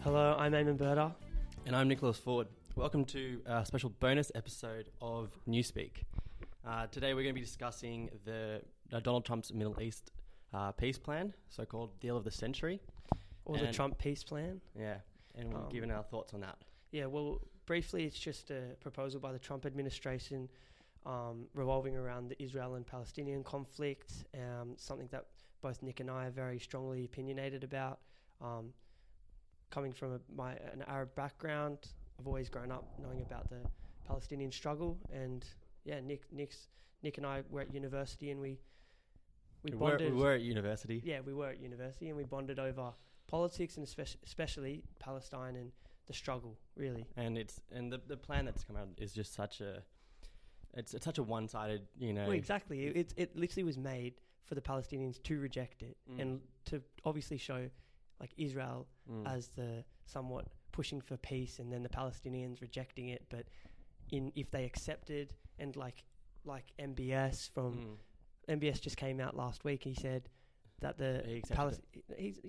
Hello, I'm Eamon Berta. And I'm Nicholas Ford. Welcome to a special bonus episode of Newspeak. Today we're going to be discussing the Donald Trump's Middle East peace plan, so-called Deal of the Century. Or the Trump peace plan. Yeah, and we're giving our thoughts on that. Yeah, well, briefly, it's just a proposal by the Trump administration revolving around the Israel and Palestinian conflict, something that both Nick and I are very strongly opinionated about. Coming from an Arab background, I've always grown up knowing about the Palestinian struggle, and yeah, Nick and I were at university, and we bonded. We were at university. Yeah, we were at university, and we bonded over politics, and especially Palestine and the struggle, really. And the plan that's come out is just such a such a one-sided, Well, exactly. It literally was made for the Palestinians to reject it and to obviously show like Israel as the somewhat pushing for peace, and then the Palestinians rejecting it. But if they accepted, and like MBS MBS just came out last week, he said that he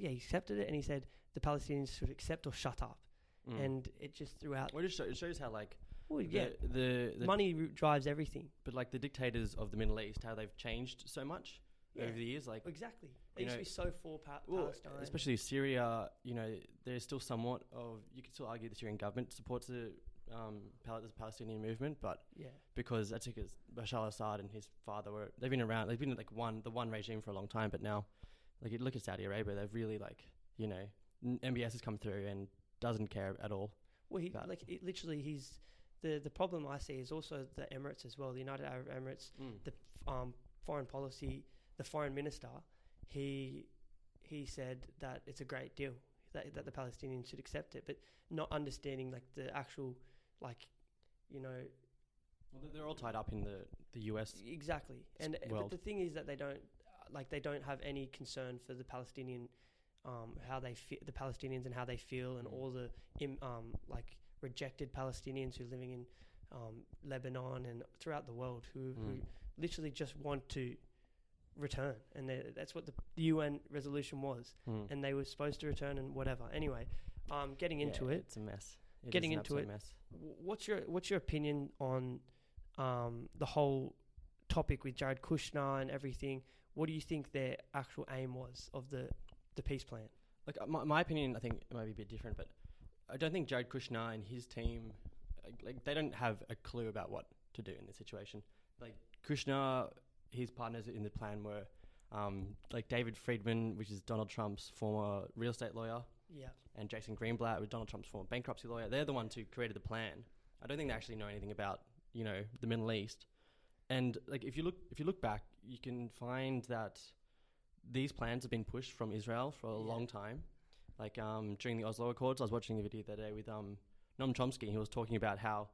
accepted it, and he said the Palestinians should accept or shut up. And it just threw out. Well, it shows how the money drives everything. But like the dictators of the Middle East, how they've changed so much over the years. Like exactly, they used to be so for Palestine. Especially Syria. There's still somewhat of, you could still argue the Syrian government supports the Palestinian movement, but because that's because Bashar al-Assad and his father they've been around. They've been like the one regime for a long time, but now, like you look at Saudi Arabia, they've really MBS has come through and doesn't care at all. Well, he's the problem I see is also the Emirates as well, the United Arab Emirates, the foreign policy, the foreign minister, he said that it's a great deal, that the Palestinians should accept it, but not understanding like the actual, Well, they're all tied up in the US. Exactly, but the thing is that they don't have any concern for the Palestinian, the Palestinians and how they feel, and all the rejected Palestinians who are living in Lebanon and throughout the world who literally just want to return, and that's what the UN resolution was, and they were supposed to return and whatever. Anyway, getting into it, it's a mess. Mess. What's your opinion on the whole topic with Jared Kushner and everything? What do you think their actual aim was of the peace plan? Like my opinion, I think it might be a bit different, but I don't think Jared Kushner and his team, they don't have a clue about what to do in this situation. Like Kushner, his partners in the plan were David Friedman, which is Donald Trump's former real estate lawyer, and Jason Greenblatt, was Donald Trump's former bankruptcy lawyer. They're the ones who created the plan. I don't think they actually know anything about the Middle East. And like if you look back, you can find that these plans have been pushed from Israel for a long time. Like during the Oslo Accords, I was watching a video the other day with Noam Chomsky. He was talking about how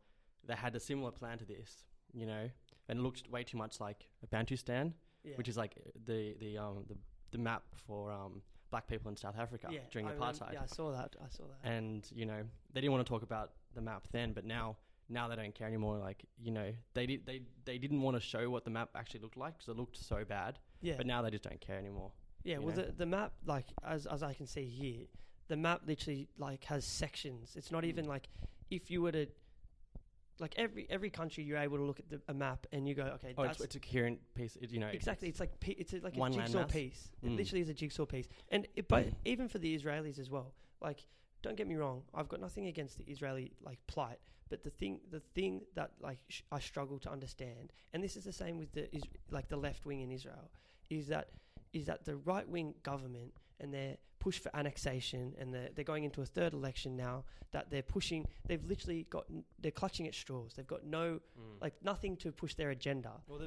they had a similar plan to this, and it looked way too much like a Bantustan, which is like the map for black people in South Africa during apartheid. I saw that. And they didn't want to talk about the map then, but now they don't care anymore. Like they didn't want to show what the map actually looked like because it looked so bad. Yeah. But now they just don't care anymore. Yeah. Well, the map, like as I can see here, the map literally like has sections. It's not even like if you were to. Like every country, you're able to look at a map and you go, okay, it's a coherent piece. Exactly, it's like a one jigsaw piece. It literally is a jigsaw piece, but even for the Israelis as well. Like, don't get me wrong, I've got nothing against the Israeli plight, but the thing that I struggle to understand, and this is the same with the left wing in Israel, is that the right wing government and their push for annexation, and they're going into a third election now that they're clutching at straws. They've got nothing to push their agenda. Well,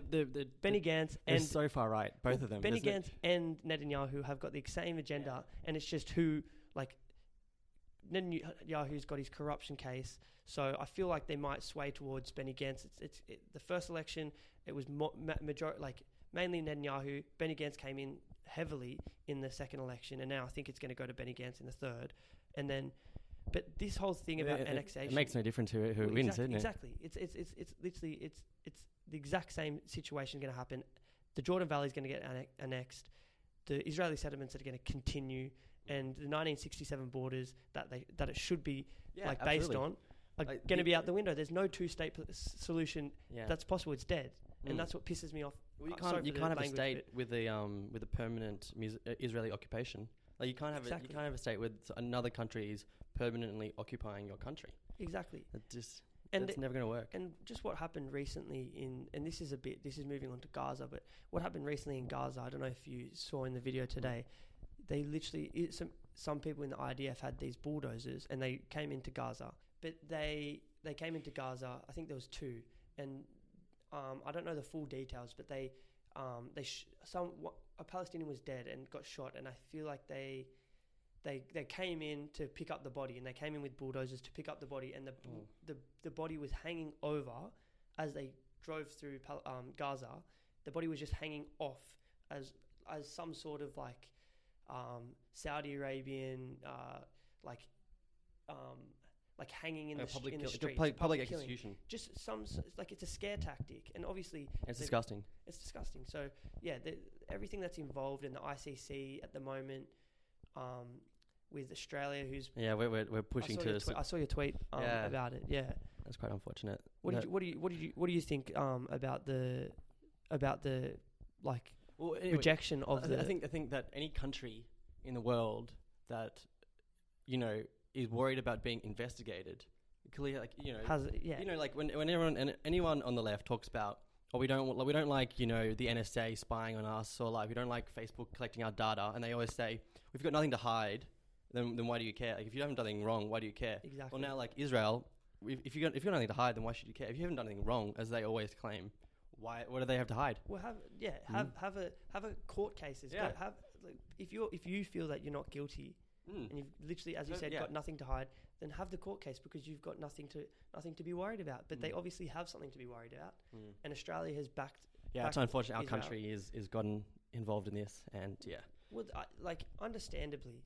Benny Gantz and so far right, both of them. Benny Gantz and Netanyahu have got the same agenda, and it's just Netanyahu's got his corruption case, so I feel like they might sway towards Benny Gantz. The first election, it was mainly Netanyahu. Benny Gantz came in heavily in the second election, and now I think it's going to go to Benny Gantz in the third. And then, but this whole thing about annexation, it makes no difference who wins, isn't it? Exactly. It's literally it's the exact same situation going to happen. The Jordan Valley is going to get annexed. The Israeli settlements are going to continue, and the 1967 borders that it should be based absolutely. on are going to be out the window. There's no two-state solution that's possible. It's dead, and that's what pisses me off. Well, you can't have a state with a permanent Israeli occupation. Like you can't have you can't have a state with another country is permanently occupying your country. Exactly. It's never going to work. And just what happened recently and this is moving on to Gaza, but what happened recently in Gaza, I don't know if you saw in the video today, they literally, some people in the IDF had these bulldozers and they came into Gaza, but they came into Gaza, I think there was two, and I don't know the full details, but a Palestinian was dead and got shot, and I feel like they came in to pick up the body, and they came in with bulldozers to pick up the body, and the body was hanging over as they drove through Gaza. The body was just hanging off as some sort of like Saudi Arabian like hanging in the streets, public execution. Just it's a scare tactic, and obviously it's disgusting. It's disgusting. So yeah, everything that's involved in the ICC at the moment, with Australia, we're pushing to. I saw your tweet about it. Yeah, that's quite unfortunate. What do you think about the rejection of the? I think that any country in the world that is worried about being investigated, clearly, when anyone on the left talks about, we don't like the NSA spying on us, or like we don't like Facebook collecting our data, and they always say, if you've got nothing to hide, then why do you care? Like if you haven't done anything wrong, why do you care? Exactly. Well, now like Israel, if you've got nothing to hide, then why should you care? If you haven't done anything wrong, as they always claim, what do they have to hide? Well, have a court cases. Yeah. If you feel that you're not guilty, and you've literally, as you said, got nothing to hide, then have the court case, because you've got nothing to be worried about. But they obviously have something to be worried about, and Australia has backed. Yeah, it's unfortunate our country is gotten involved in this, and well, understandably,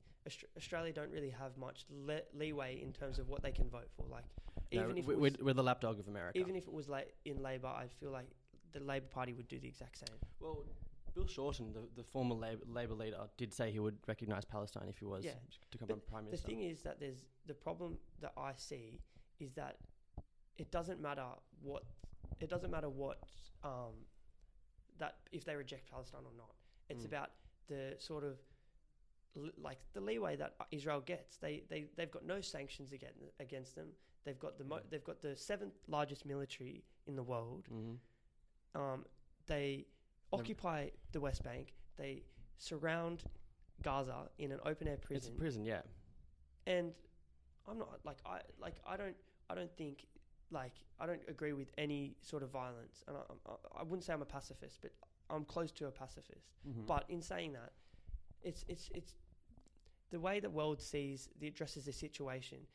Australia don't really have much leeway in terms of what they can vote for. Like, we're the lapdog of America. Even if it was in Labor, I feel like the Labor Party would do the exact same. Well, Bill Shorten, the former Labor leader, did say he would recognise Palestine if he was to become Prime Minister. The thing is that the problem that I see is that it doesn't matter what that if they reject Palestine or not. It's about the sort of the leeway that Israel gets. They've got no sanctions against them. They've got the seventh largest military in the world. They occupy the West Bank. They surround Gaza in an open air prison. It's a prison, yeah. And I'm not I don't agree with any sort of violence, and I wouldn't say I'm a pacifist, but I'm close to a pacifist. But in saying that, it's the way the world addresses the situation,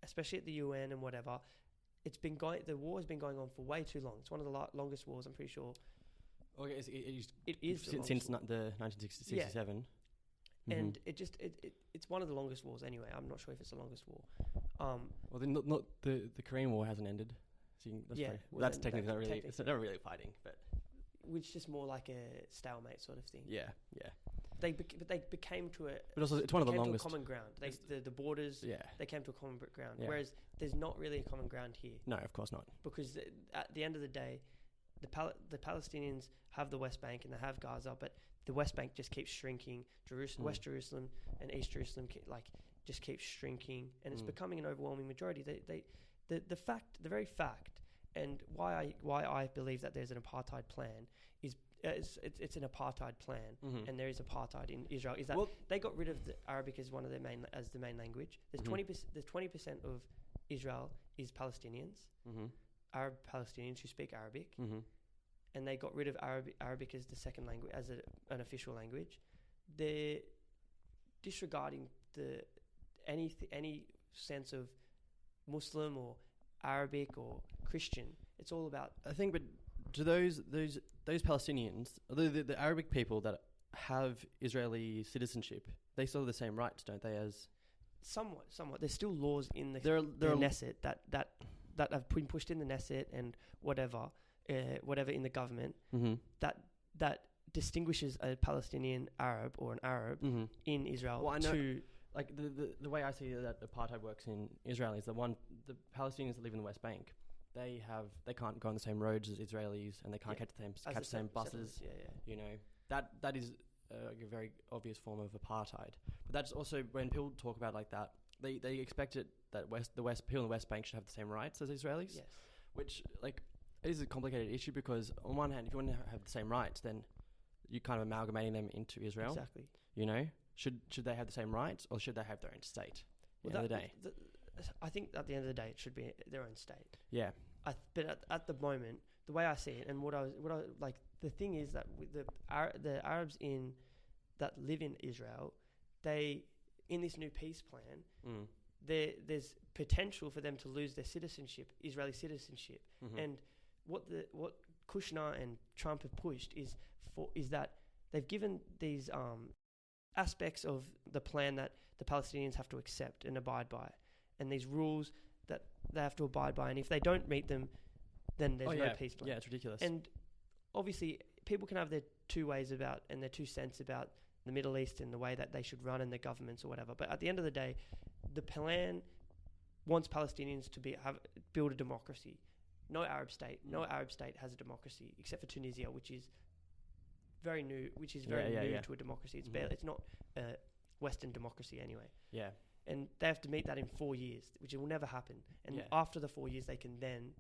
especially at the UN and whatever. The war has been going on for way too long. It's one of the longest wars, I'm pretty sure. Okay, it is since the 1967. Yeah. And it's one of the longest wars anyway. I'm not sure if it's the longest war. Well, then not the Korean War hasn't ended. So that's technically not really. It's not really fighting, but which is just more like a stalemate sort of thing. Yeah. They became to a. But also, it's one of the longest. To a common ground. The borders. Yeah. They came to a common ground. Yeah. Whereas there's not really a common ground here. No, of course not. Because at the end of the day, the Palestinians have the West Bank and they have Gaza, but the West Bank just keeps shrinking. West Jerusalem and East Jerusalem just keeps shrinking, and it's becoming an overwhelming majority. The very fact, and why I believe that there's an apartheid plan is it's an apartheid plan, and there is apartheid in Israel. Is that they got rid of the Arabic as one of the main language. There's 20% of Israel is Palestinians, Arab Palestinians who speak Arabic, and they got rid of Arabic as the second language, as an official language. They're disregarding any sense of Muslim or Arabic or Christian. It's all about. I think, but do those Palestinians, the Arabic people that have Israeli citizenship, they still have the same rights, don't they? As somewhat. There's still laws in the Knesset that have been pushed in the Knesset and whatever in the government that distinguishes a Palestinian Arab or an Arab in Israel Well, I know, to... like the way I see that apartheid works in Israel is the Palestinians that live in the West Bank, they can't go on the same roads as Israelis, and they can't catch the same buses. You know, that is a very obvious form of apartheid. But that's also, when people talk about it like that, they expect it that people in the West Bank should have the same rights as Israelis. Yes. Which, like, it is a complicated issue, because on one hand, if you want to have the same rights, then you're kind of amalgamating them into Israel. Exactly. You know, should they have the same rights, or should they have their own state? At the end of the day, I think at the end of the day, it should be their own state. Yeah. But at the moment, the way I see it, and what I like, the thing is that with the Arabs that live in Israel, in this new peace plan, there's potential for them to lose their citizenship, Israeli citizenship, and what Kushner and Trump have pushed is that they've given these aspects of the plan that the Palestinians have to accept and abide by, and these rules that they have to abide by, and if they don't meet them, then there's no peace plan. Yeah, it's ridiculous. And obviously, people can have their two ways about and their 2 cents about the Middle East and the way that they should run in their governments or whatever. But at the end of the day, the plan wants Palestinians to build a democracy. No Arab state has a democracy except for Tunisia, which is very new to a democracy. It's barely, it's not a Western democracy anyway. Yeah. And they have to meet that in 4 years, which will never happen. And after the 4 years, they can then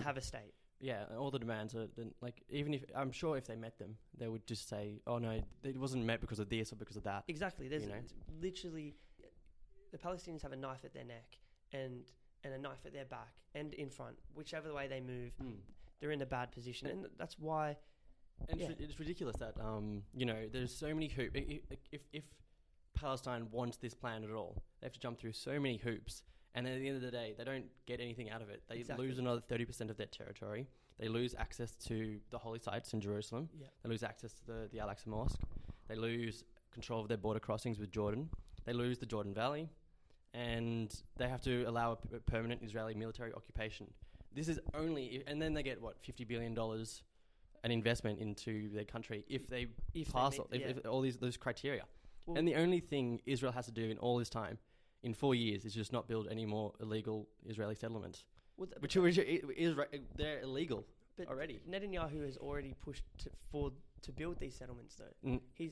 have a state. Yeah, all the demands are then, like, even if I'm sure if they met them, they would just say, "Oh no, it wasn't met because of this or because of that." Exactly. There's literally, the Palestinians have a knife at their neck and a knife at their back and in front. Whichever way they move, they're in a bad position, and that's why. And it's ridiculous that there's so many hoops. If Palestine wants this plan at all, they have to jump through so many hoops. And then at the end of the day, they don't get anything out of it. They lose another 30% of their territory. They lose access to the holy sites in Jerusalem. Yeah. They lose access to the Al-Aqsa Mosque. They lose control of their border crossings with Jordan. They lose the Jordan Valley. And they have to allow a permanent Israeli military occupation. This is only... And then they get, $50 billion an investment into their country if pass all those criteria. Well, and the only thing Israel has to do in all this time, in 4 years, is just not build any more illegal Israeli settlements, which they're illegal already. Netanyahu has already pushed to build these settlements, though. He's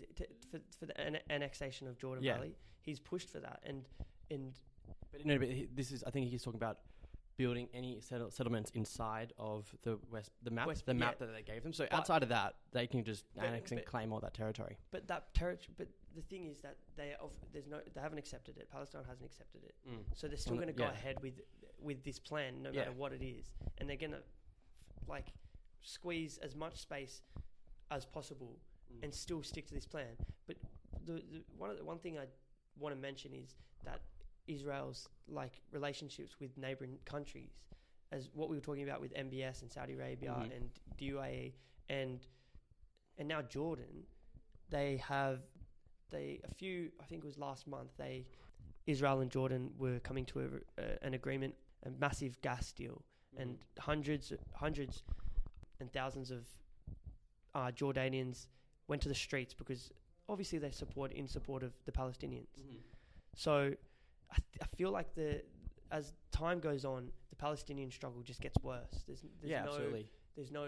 for the annexation of Jordan Valley. He's pushed for that, but this is, I think he's talking about building any settlements inside of the map that they gave them. So outside of that, they can just annex and claim all that territory. But that territory, the thing is that they haven't accepted it. Palestine hasn't accepted it. So they're still going to go ahead with this plan, no matter what it is, and they're going to squeeze as much space as possible and still stick to this plan. But the one thing I want to mention is that Israel's relationships with neighboring countries, as what we were talking about with MBS and Saudi Arabia and the UAE and now Jordan, I think it was last month, Israel and Jordan were coming to an agreement, a massive gas deal, and hundreds and thousands of Jordanians went to the streets because obviously they're in support of the Palestinians. So I feel like as time goes on, the Palestinian struggle just gets worse. Absolutely. There's no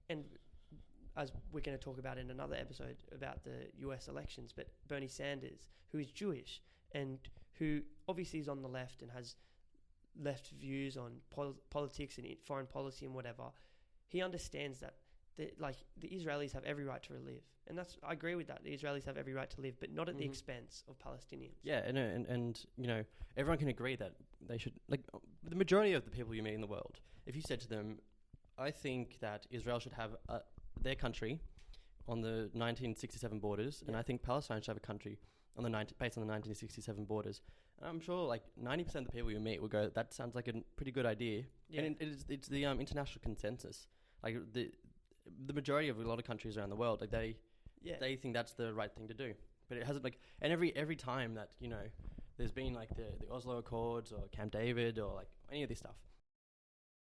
and as we're going to talk about in another episode about the US elections, but Bernie Sanders, who is Jewish and who obviously is on the left and has left views on politics and foreign policy and whatever, he understands that the Israelis have every right to live. And I agree with that. The Israelis have every right to live, but not at the expense of Palestinians. Yeah, and everyone can agree that they should, the majority of the people you meet in the world, if you said to them, I think that Israel should have their country on the 1967 borders, and I think Palestine should have a country based on the 1967 borders. And I'm sure 90% of the people you meet will go, that sounds like a pretty good idea. Yeah. And it's the international consensus. The majority of a lot of countries around the world, they think that's the right thing to do. But it hasn't and every time that there's been the Oslo Accords or Camp David or any of this stuff,